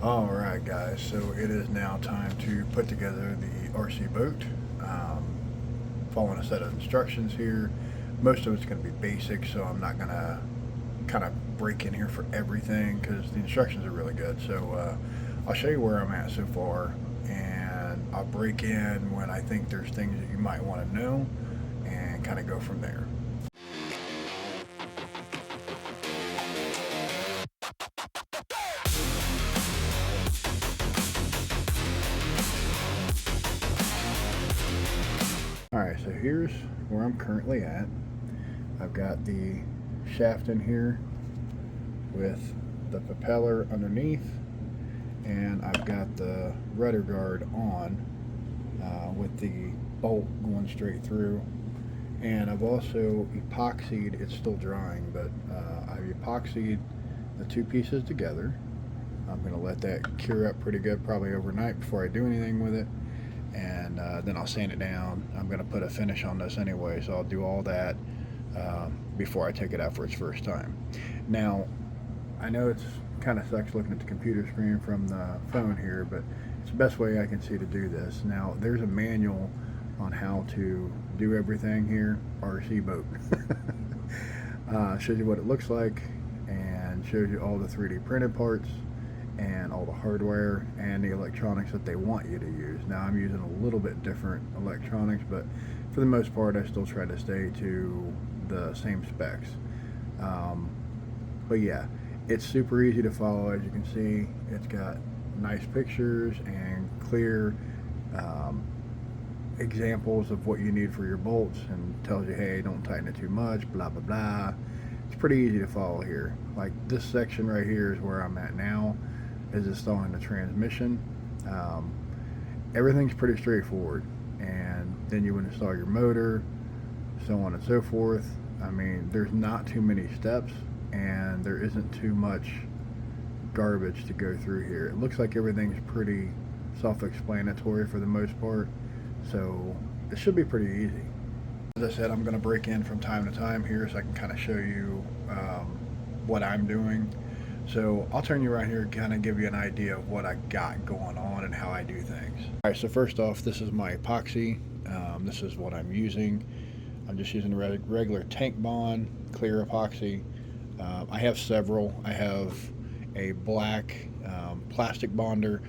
Alright guys, so it is now time to put together the RC boat. Following a set of instructions here. Most of it's going to be basic, so I'm not going to kind of break in here for everything because the instructions are really good. So I'll show you where I'm at so far, and I'll break in when I think there's things that you might want to know and kind of go from there. Alright, so here's where I'm currently at. I've got the shaft in here with the propeller underneath, and I've got the rudder guard on with the bolt going straight through. And I've also epoxied, it's still drying, but I've epoxied the two pieces together. I'm going to let that cure up pretty good, probably overnight before I do anything with it. And then I'll sand it down. I'm going to put a finish on this anyway, so I'll do all that before I take it out for its first time. Now, I know it's kind of sucks looking at the computer screen from the phone here, but it's the best way I can see to do this. Now, there's a manual on how to do everything here, RC boat. Shows you what it looks like and shows you all the 3D printed parts and all the hardware and the electronics that they want you to use. Now I'm using a little bit different electronics, but for the most part I still try to stay to the same specs. But yeah, it's super easy to follow. As you can see, it's got nice pictures and clear examples of what you need for your bolts, and tells you, hey, don't tighten it too much, blah blah blah. It's pretty easy to follow here. Like this section right here is where I'm at now, is installing the transmission. Everything's pretty straightforward, and then you would install your motor, so on and so forth. I mean, there's not too many steps, and there isn't too much garbage to go through here. It looks like everything's pretty self-explanatory for the most part, so it should be pretty easy. As I said, I'm going to break in from time to time here so I can kind of show you what I'm doing. So I'll turn you right here and kind of give you an idea of what I got going on and how I do things. Alright, so first off, this is my epoxy. This is what I'm using. I'm just using the regular tank bond, clear epoxy. I have several. I have a black plastic bonder.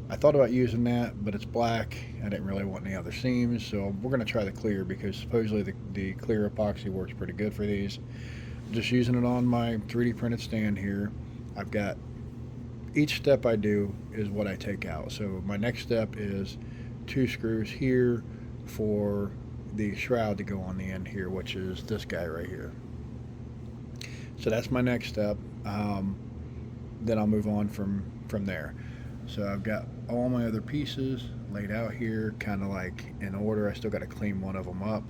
I thought about using that, but it's black. I didn't really want any other seams, so we're going to try the clear because supposedly the clear epoxy works pretty good for these. Just using it on my 3D printed stand here. I've got, each step I do is what I take out. So my next step is 2 screws here for the shroud to go on the end here, which is this guy right here. So that's my next step. Then I'll move on from there. So I've got all my other pieces laid out here, kind of like in order. I still got to clean one of them up.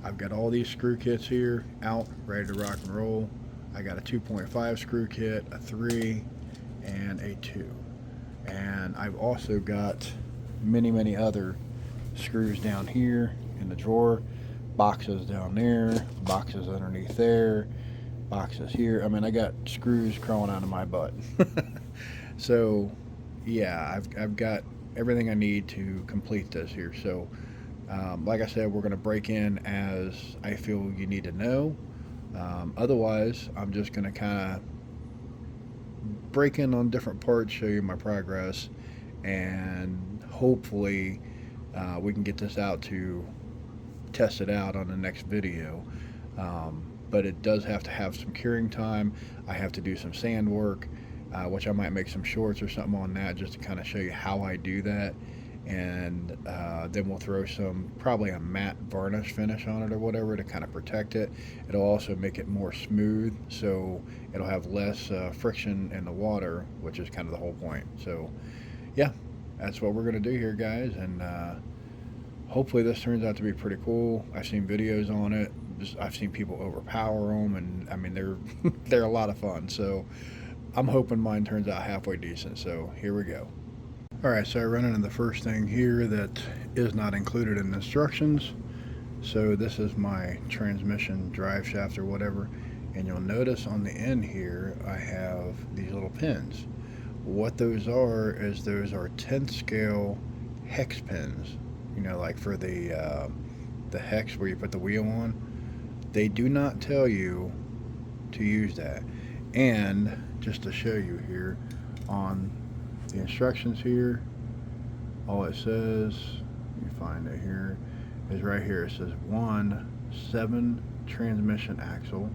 I've got all these screw kits here out, ready to rock and roll. I got a 2.5 screw kit, a 3, and a 2. And I've also got many other screws down here in the drawer, boxes down there, boxes underneath there, boxes here. I mean, I got screws crawling out of my butt. So yeah, I've got everything I need to complete this here. So like I said, we're going to break in as I feel you need to know. Otherwise, I'm just going to kind of break in on different parts, show you my progress, and hopefully we can get this out to test it out on the next video. But it does have to have some curing time. I have to do some sand work, which I might make some shorts or something on that just to kind of show you how I do that. And then we'll throw probably a matte varnish finish on it or whatever to kind of protect it. It'll also make it more smooth, so it'll have less friction in the water, which is kind of the whole point. So yeah, that's what we're going to do here, guys, and hopefully this turns out to be pretty cool. I've seen videos on it. I've seen people overpower them, and I mean they're a lot of fun, so I'm hoping mine turns out halfway decent. So here we go. Alright, so I run into the first thing here that is not included in the instructions. So this is my transmission drive shaft or whatever, and you'll notice on the end here I have these little pins. What those are is those are 10th scale hex pins. You know, like for the hex where you put the wheel on. They do not tell you to use that. And just to show you here on the instructions here, all it says, let me find it here, is right here. It says 7 transmission axle.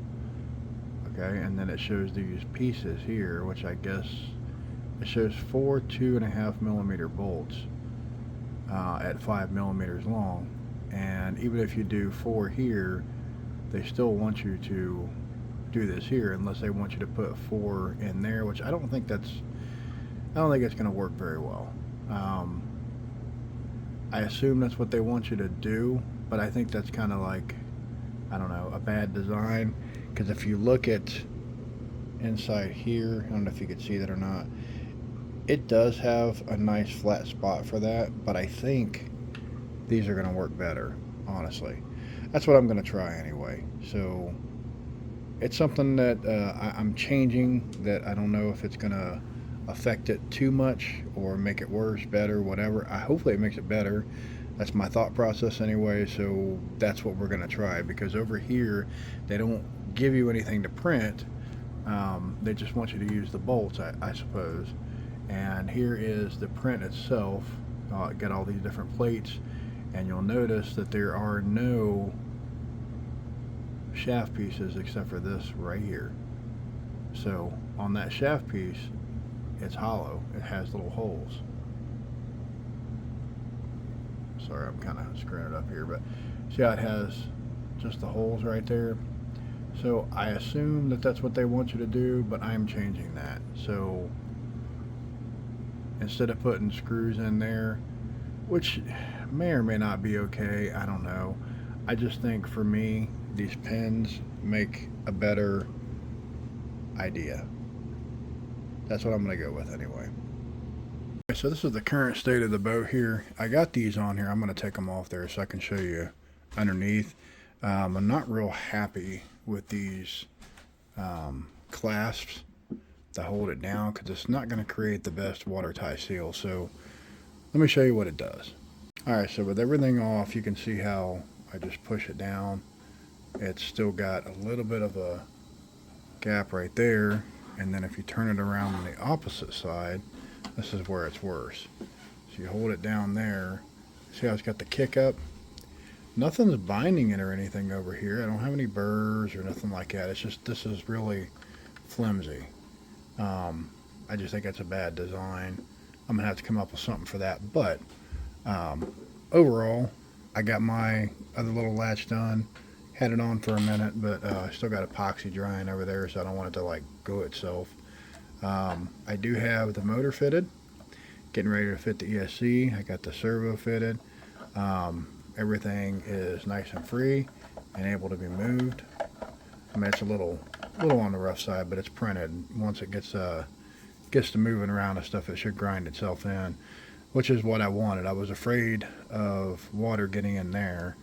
Okay, and then it shows these pieces here, which I guess it shows 4 2.5 millimeter bolts at 5 millimeters long. And even if you do 4 here, they still want you to do this here unless they want you to put 4 in there, which I don't think it's going to work very well. I assume that's what they want you to do, but I think that's kind of like, I don't know, a bad design, because if you look at inside here, I don't know if you could see that or not, it does have a nice flat spot for that, but I think these are going to work better, honestly. That's what I'm going to try anyway. So it's something that I'm changing, that I don't know if it's going to affect it too much or make it worse, better, whatever. Hopefully it makes it better. That's my thought process anyway, so that's what we're going to try, because over here they don't give you anything to print. They just want you to use the bolts, I suppose. And here is the print itself. Got all these different plates, and you'll notice that there are no shaft pieces except for this right here. So on that shaft piece, it's hollow. It has little holes. Sorry, I'm kind of screwing it up here, but see how it has just the holes right there? So I assume that that's what they want you to do, but I'm changing that. So instead of putting screws in there, which may or may not be okay, I don't know. I just think for me, these pins make a better idea. That's what I'm going to go with anyway. Okay, so this is the current state of the boat here. I got these on here. I'm going to take them off there so I can show you underneath. I'm not real happy with these clasps to hold it down, because it's not going to create the best watertight seal. So let me show you what it does. Alright, so with everything off, you can see how I just push it down. It's still got a little bit of a gap right there, and then if you turn it around on the opposite side, this is where it's worse. So you hold it down there, see how it's got the kick up? Nothing's binding it or anything over here. I don't have any burrs or nothing like that. It's just, this is really flimsy. I just think that's a bad design. I'm gonna have to come up with something for that, but overall, I got my other little latch done. Had it on for a minute, but I still got epoxy drying over there, so I don't want it to like go itself. I do have the motor fitted, getting ready to fit the ESC. I got the servo fitted. Everything is nice and free and able to be moved. I mean, it's a little on the rough side, but it's printed. Once it gets to moving around and stuff, it should grind itself in, which is what I wanted. I was afraid of water getting in there,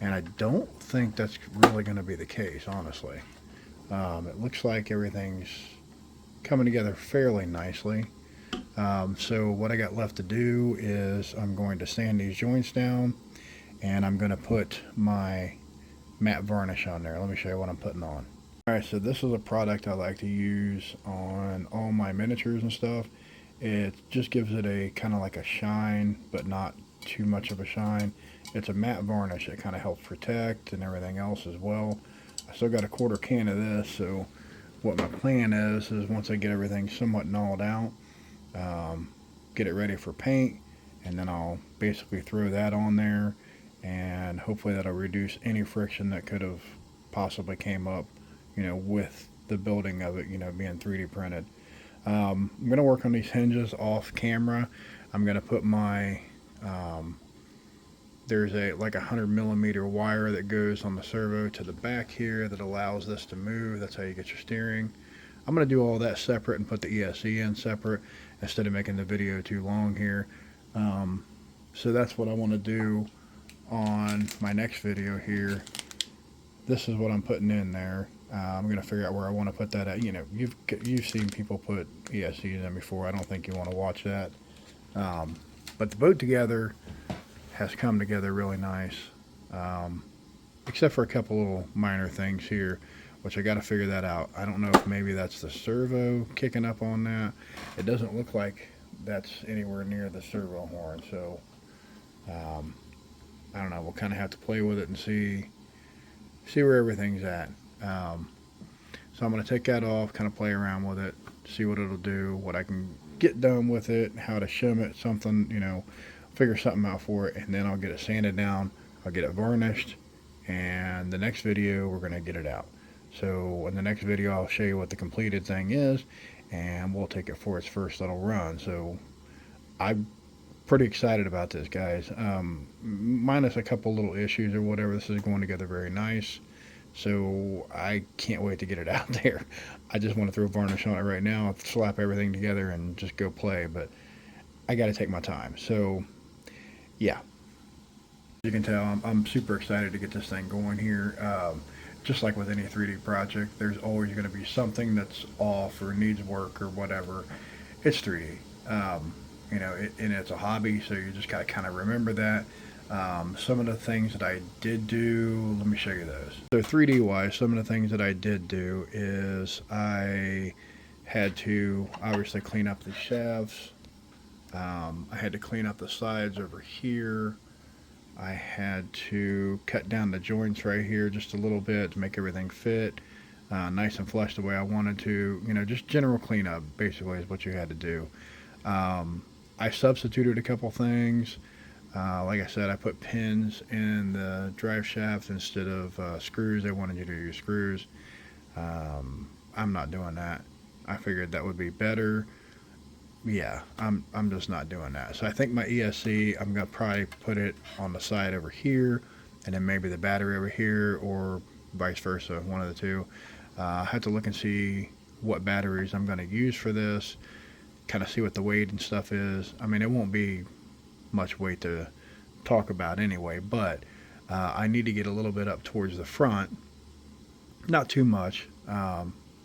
and I don't think that's really going to be the case, honestly. It looks like everything's coming together fairly nicely. So what I got left to do is I'm going to sand these joints down, and I'm going to put my matte varnish on there. Let me show you what I'm putting on. Alright, so this is a product I like to use on all my miniatures and stuff. It just gives it a kind of like a shine, but not too much of a shine. It's a matte varnish. It kind of helps protect and everything else as well. I still got a quarter can of this, so what my plan is once I get everything somewhat gnawed out, get it ready for paint, and then I'll basically throw that on there, and hopefully that'll reduce any friction that could have possibly came up, you know, with the building of it, you know, being 3D printed. I'm going to work on these hinges off camera. I'm going to put my there's like 100mm wire that goes on the servo to the back here that allows this to move. That's how you get your steering. I'm going to do all that separate and put the ESC in separate instead of making the video too long here. So that's what I want to do on my next video here. This is what I'm putting in there. I'm going to figure out where I want to put that at. You know, you've seen people put ESCs in before. I don't think you want to watch that. But the boat together has come together really nice, except for a couple little minor things here, which I got to figure that out. I don't know if maybe that's the servo kicking up on that. It doesn't look like that's anywhere near the servo horn, so I don't know. We'll kind of have to play with it and see where everything's at. So I'm going to take that off, kind of play around with it, see what it'll do, what I can get done with it, how to shim it, something, you know, figure something out for it, and then I'll get it sanded down, I'll get it varnished, and the next video we're going to get it out. So in the next video I'll show you what the completed thing is, and we'll take it for its first little run. So I'm pretty excited about this, guys. Minus a couple little issues or whatever, this is going together very nice. So I can't wait to get it out there. I just want to throw varnish on it right now, slap everything together, and just go play. But I got to take my time. So yeah, you can tell I'm super excited to get this thing going here. Just like with any 3D project, there's always going to be something that's off or needs work or whatever. It's 3D. You know, and it's a hobby, so you just got to kind of remember that. Some of the things that I did do, let me show you those. So 3D wise, some of the things that I did do is I had to obviously clean up the shafts. I had to clean up the sides over here. I had to cut down the joints right here just a little bit to make everything fit nice and flush the way I wanted to. You know, just general cleanup basically is what you had to do. I substituted a couple things. Like I said, I put pins in the drive shaft instead of screws. They wanted you to use screws. I'm not doing that. I figured that would be better. Yeah, I'm just not doing that. So I think my ESC, I'm gonna probably put it on the side over here, and then maybe the battery over here, or vice versa, one of the two. I have to look and see what batteries I'm gonna use for this. Kind of see what the weight and stuff is. I mean, it won't be much weight to talk about anyway, but I need to get a little bit up towards the front, not too much,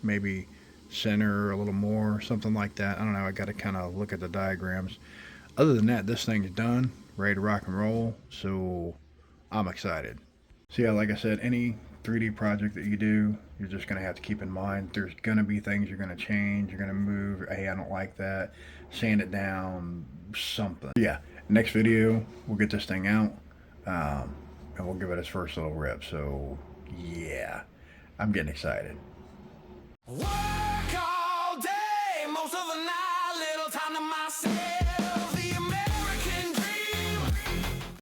maybe center a little more, something like that. I don't know, I got to kind of look at the diagrams. Other than that, this thing's done, ready to rock and roll, so I'm excited. So yeah, like I said, any 3D project that you do, you're just going to have to keep in mind there's going to be things you're going to change, you're going to move, hey, I don't like that, sand it down, something. Yeah, next video, we'll get this thing out, and we'll give it its first little rip. So yeah, I'm getting excited. Whoa!